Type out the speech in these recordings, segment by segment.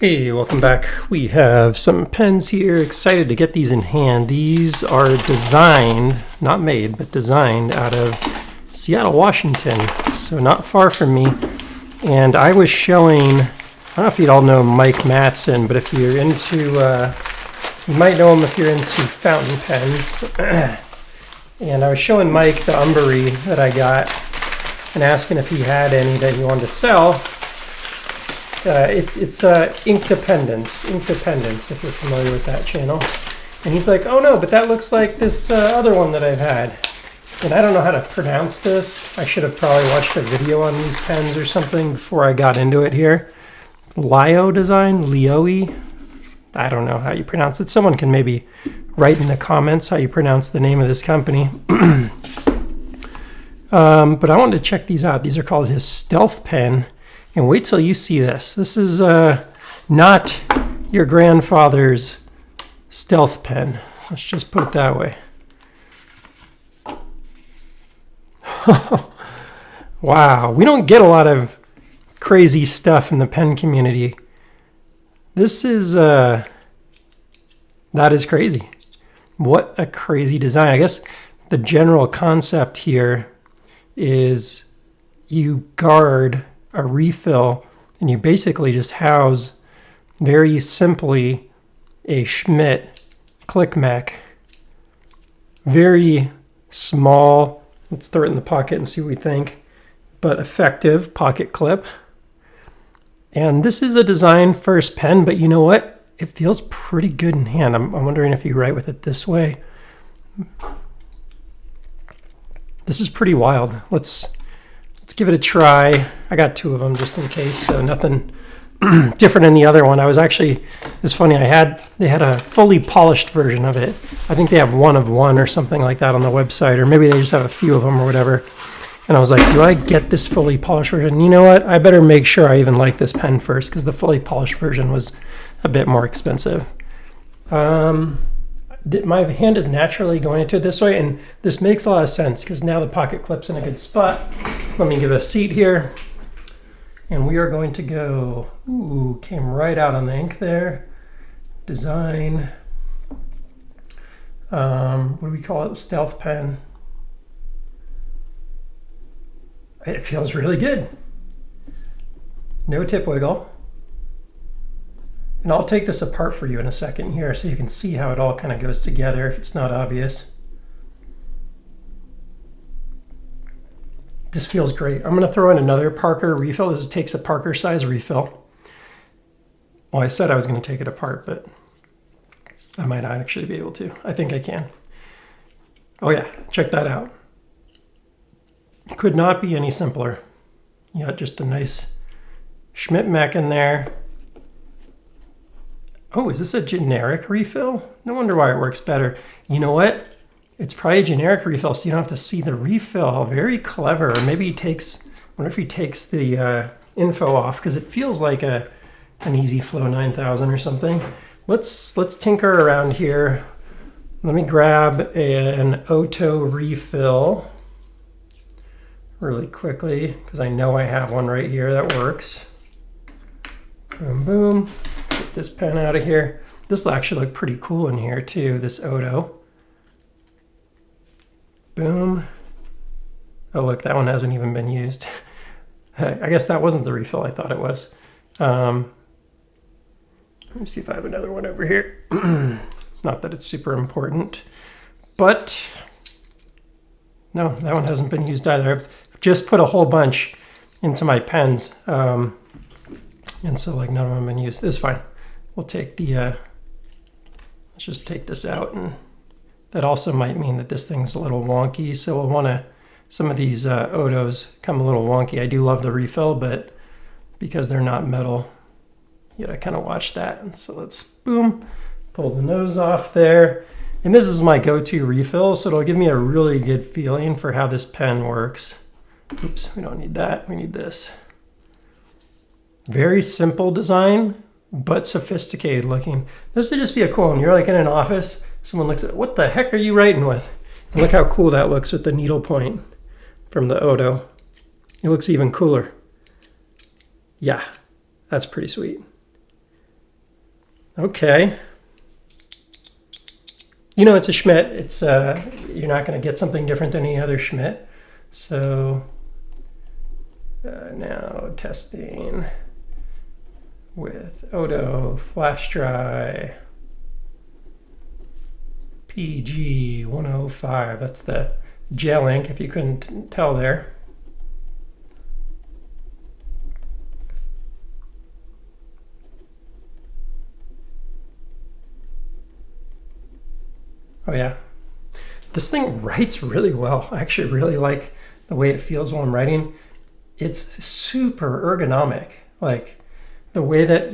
Hey, welcome back. We have some pens here. Excited to get these in hand. These are designed, not made, but designed out of Seattle, Washington. So not far from me. And I was showing, I don't know if you'd all know Mike Matson, but if you're into, you might know him if you're into fountain pens. And I was showing Mike the Umbery that I got and asking if he had any that he wanted to sell. It's Inkdependence, if you're familiar with that channel. And he's like, oh no, but that looks like this other one that I've had. And I don't know how to pronounce this. I should have probably watched a video on these pens or something before I got into it here. Lioe design, Lioe. I don't know how you pronounce it. Someone can maybe write in the comments how you pronounce the name of this company. But I wanted to check these out. These are called his Stealth Pen. And wait till you see this. This is not your grandfather's Stealth Pen. Let's just put it that way. Wow, we don't get a lot of crazy stuff in the pen community. This is, that is crazy. What a crazy design. I guess the general concept here is you guard a refill and you basically just house very simply a Schmidt ClickMac. Very small, let's throw it in the pocket and see what we think, but effective pocket clip. And this is a design first pen, but you know what? It feels pretty good in hand. I'm wondering if you write with it this way. This is pretty wild. Let's give it a try. I got two of them just in case, so nothing different in the other one. I was actually, it's funny, they had a fully polished version of it. I think they have one of one or something like that on the website, or maybe they just have a few of them or whatever. And I was like, do I get this fully polished version? You know what? I better make sure I even like this pen first, because the fully polished version was a bit more expensive. My hand is naturally going into it this way, and this makes a lot of sense because now the pocket clip's in a good spot. Let me give it a seat here, and we are going to go, ooh, came right out on the ink there. Design, what do we call it? Stealth pen. It feels really good. No tip wiggle. And I'll take this apart for you in a second here so you can see how it all kind of goes together if it's not obvious. This feels great. I'm going to throw in another Parker refill. This takes a Parker size refill. Well, I said I was going to take it apart, but I might not actually be able to. I think I can. Oh yeah, check that out. Could not be any simpler. You got just a nice Schmidt Mac in there. Oh, is this a generic refill? No wonder why it works better. You know what? It's probably a generic refill, so you don't have to see the refill. Very clever. Or maybe he takes, I wonder if he takes the info off, because it feels like an Easy Flow 9000 or something. Let's tinker around here. Let me grab an Otto refill really quickly, because I know I have one right here that works. Boom, boom. Get this pen out of here. This will actually look pretty cool in here too, this Otto. Boom. Oh look, that one hasn't even been used. I guess that wasn't the refill I thought it was. Let me see if I have another one over here. Not that it's super important, but no, that one hasn't been used either. I've just put a whole bunch into my pens. And so like none of them have been used. It's fine. We'll take the, let's just take this out, and that also might mean that this thing's a little wonky. So we'll want to, some of these Otos come a little wonky. I do love the refill, but because they're not metal, you gotta kind of watch that. And so let's, boom, pull the nose off there. And this is my go-to refill, so it'll give me a really good feeling for how this pen works. Oops, we don't need that, we need this. Very simple design, but sophisticated looking. This would just be a cool one. You're like in an office, someone looks at, what the heck are you writing with? And look how cool that looks with the needle point from the Otto. It looks even cooler. Yeah, that's pretty sweet. Okay. You know, it's a Schmidt. It's you're not going to get something different than any other Schmidt. So now testing with Odo, flash dry, PG 105. That's the gel ink, if you couldn't tell there. Oh yeah, this thing writes really well. I actually really like the way it feels while I'm writing. It's super ergonomic. Like the way that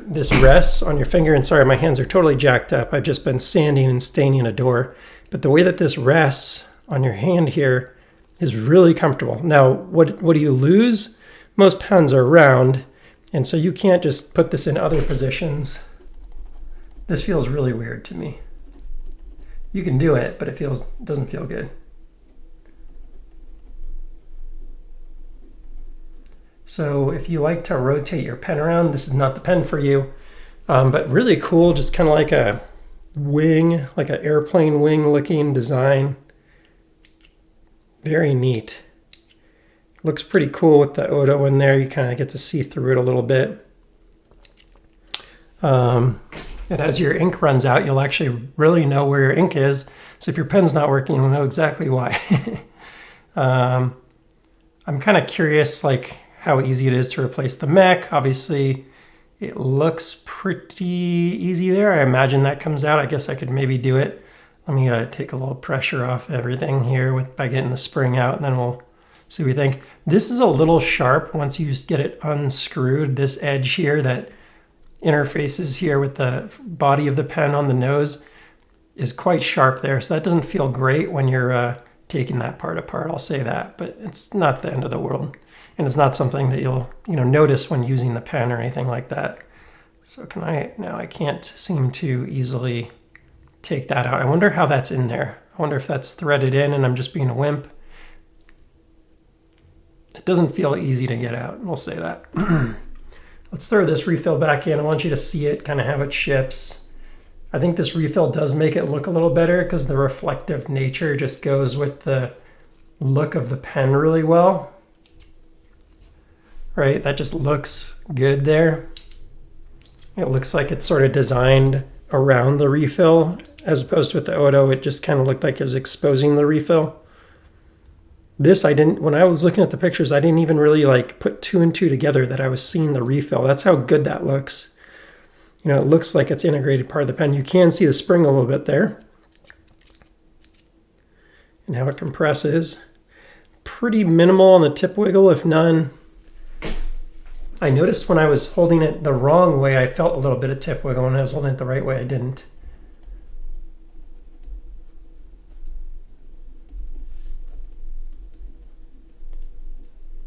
this rests on your finger, and sorry, my hands are totally jacked up. I've just been sanding and staining a door. But the way that this rests on your hand here is really comfortable. Now, what do you lose? Most pens are round, and so you can't just put this in other positions. This feels really weird to me. You can do it, but it doesn't feel good. So if you like to rotate your pen around, this is not the pen for you, but really cool, just kind of like a wing, like an airplane wing looking design. Very neat. Looks pretty cool with the Odo in there. You kind of get to see through it a little bit. And as your ink runs out, you'll actually really know where your ink is. So if your pen's not working, you'll know exactly why. I'm kind of curious, like how easy it is to replace the mech. Obviously, it looks pretty easy there. I imagine that comes out. I guess I could maybe do it. Let me take a little pressure off everything here by getting the spring out, and then we'll see what we think. This is a little sharp once you just get it unscrewed. This edge here that interfaces here with the body of the pen on the nose is quite sharp there. So that doesn't feel great when you're taking that part apart, I'll say that, but it's not the end of the world. And it's not something that you'll notice when using the pen or anything like that. So I can't seem to easily take that out. I wonder how that's in there. I wonder if that's threaded in and I'm just being a wimp. It doesn't feel easy to get out, we'll say that. Let's throw this refill back in. I want you to see it, kind of how it ships. I think this refill does make it look a little better because the reflective nature just goes with the look of the pen really well. Right, that just looks good there. It looks like it's sort of designed around the refill as opposed to with the Odo, it just kind of looked like it was exposing the refill. This when I was looking at the pictures, I didn't even really like put two and two together that I was seeing the refill. That's how good that looks. It looks like it's integrated part of the pen. You can see the spring a little bit there. And how it compresses. Pretty minimal on the tip wiggle, if none. I noticed when I was holding it the wrong way, I felt a little bit of tip wiggle. When I was holding it the right way, I didn't.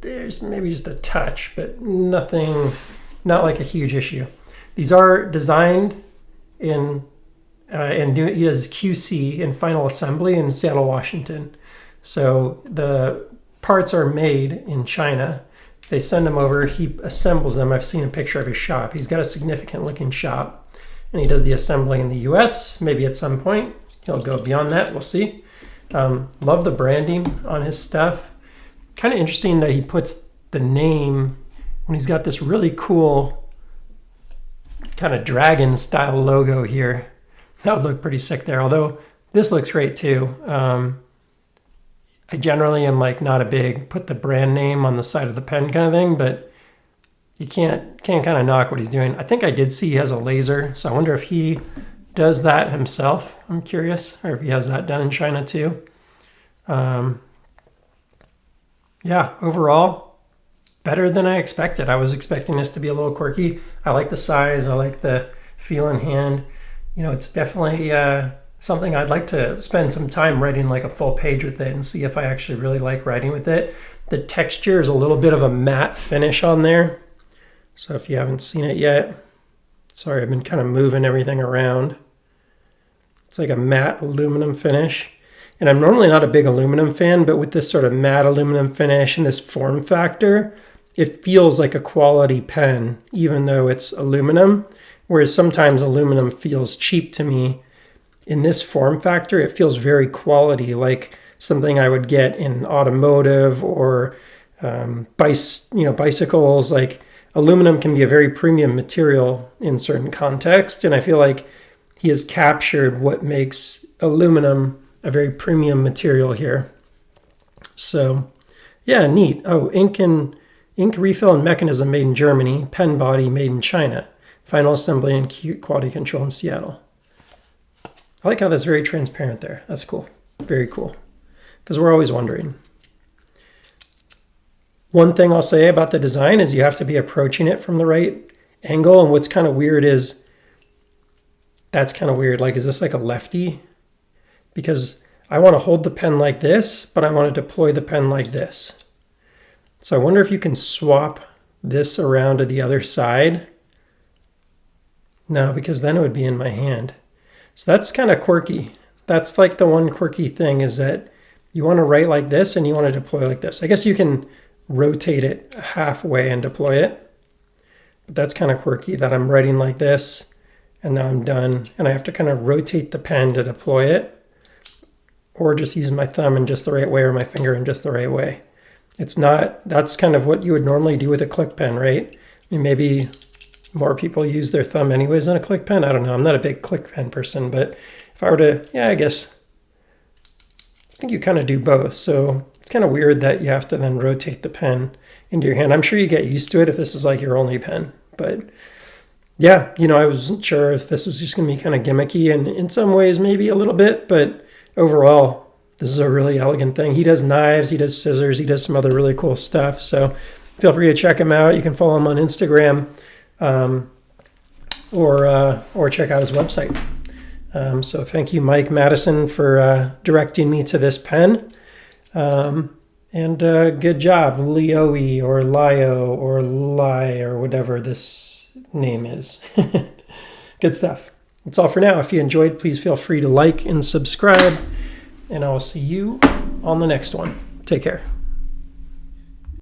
There's maybe just a touch, but nothing, not like a huge issue. These are designed and as QC in final assembly in Seattle, Washington. So the parts are made in China. They send them over, he assembles them. I've seen a picture of his shop. He's got a significant looking shop and he does the assembling in the US. Maybe at some point he'll go beyond that, we'll see. Love the branding on his stuff. Kind of interesting that he puts the name when he's got this really cool kind of dragon style logo here. That would look pretty sick there, although this looks great too. I generally am like not a big put the brand name on the side of the pen kind of thing, but you can't kind of knock what he's doing. I think I did see he has a laser, so I wonder if he does that himself. I'm curious, or if he has that done in China too. Yeah, overall, better than I expected. I was expecting this to be a little quirky. I like the size. I like the feel in hand. It's definitely something I'd like to spend some time writing like a full page with it and see if I actually really like writing with it. The texture is a little bit of a matte finish on there. So if you haven't seen it yet, sorry, I've been kind of moving everything around. It's like a matte aluminum finish. And I'm normally not a big aluminum fan, but with this sort of matte aluminum finish and this form factor, it feels like a quality pen, even though it's aluminum. whereas sometimes aluminum feels cheap to me. In this form factor, it feels very quality, like something I would get in automotive or bicycles. Like aluminum can be a very premium material in certain contexts, and I feel like he has captured what makes aluminum a very premium material here. So yeah, neat. Oh, ink refill and mechanism made in Germany, pen body made in China, final assembly and quality control in Seattle. I like how that's very transparent there. That's cool. Very cool. Because we're always wondering. One thing I'll say about the design is you have to be approaching it from the right angle. And what's kind of weird is, that's kind of weird. Like, is this like a lefty? Because I want to hold the pen like this, but I want to deploy the pen like this. So I wonder if you can swap this around to the other side. No, because then it would be in my hand. So that's kind of quirky. That's like the one quirky thing, is that you want to write like this and you want to deploy like this. I guess you can rotate it halfway and deploy it. But that's kind of quirky that I'm writing like this and now I'm done. And I have to kind of rotate the pen to deploy it, or just use my thumb in just the right way or my finger in just the right way. It's not, that's kind of what you would normally do with a click pen, right? I mean, maybe more people use their thumb anyways on a click pen. I don't know. I'm not a big click pen person, but if I were to, yeah, I guess, I think you kind of do both. So it's kind of weird that you have to then rotate the pen into your hand. I'm sure you get used to it if this is like your only pen, but yeah, you know, I wasn't sure if this was just going to be kind of gimmicky, and in some ways maybe a little bit, but overall, this is a really elegant thing. He does knives, he does scissors, he does some other really cool stuff. So feel free to check him out. You can follow him on Instagram, or check out his website. So thank you, Mike Madison, for directing me to this pen. And good job, Lioe or Lio or Lie or whatever this name is. Good stuff. That's all for now. If you enjoyed, please feel free to like and subscribe, and I will see you on the next one. Take care.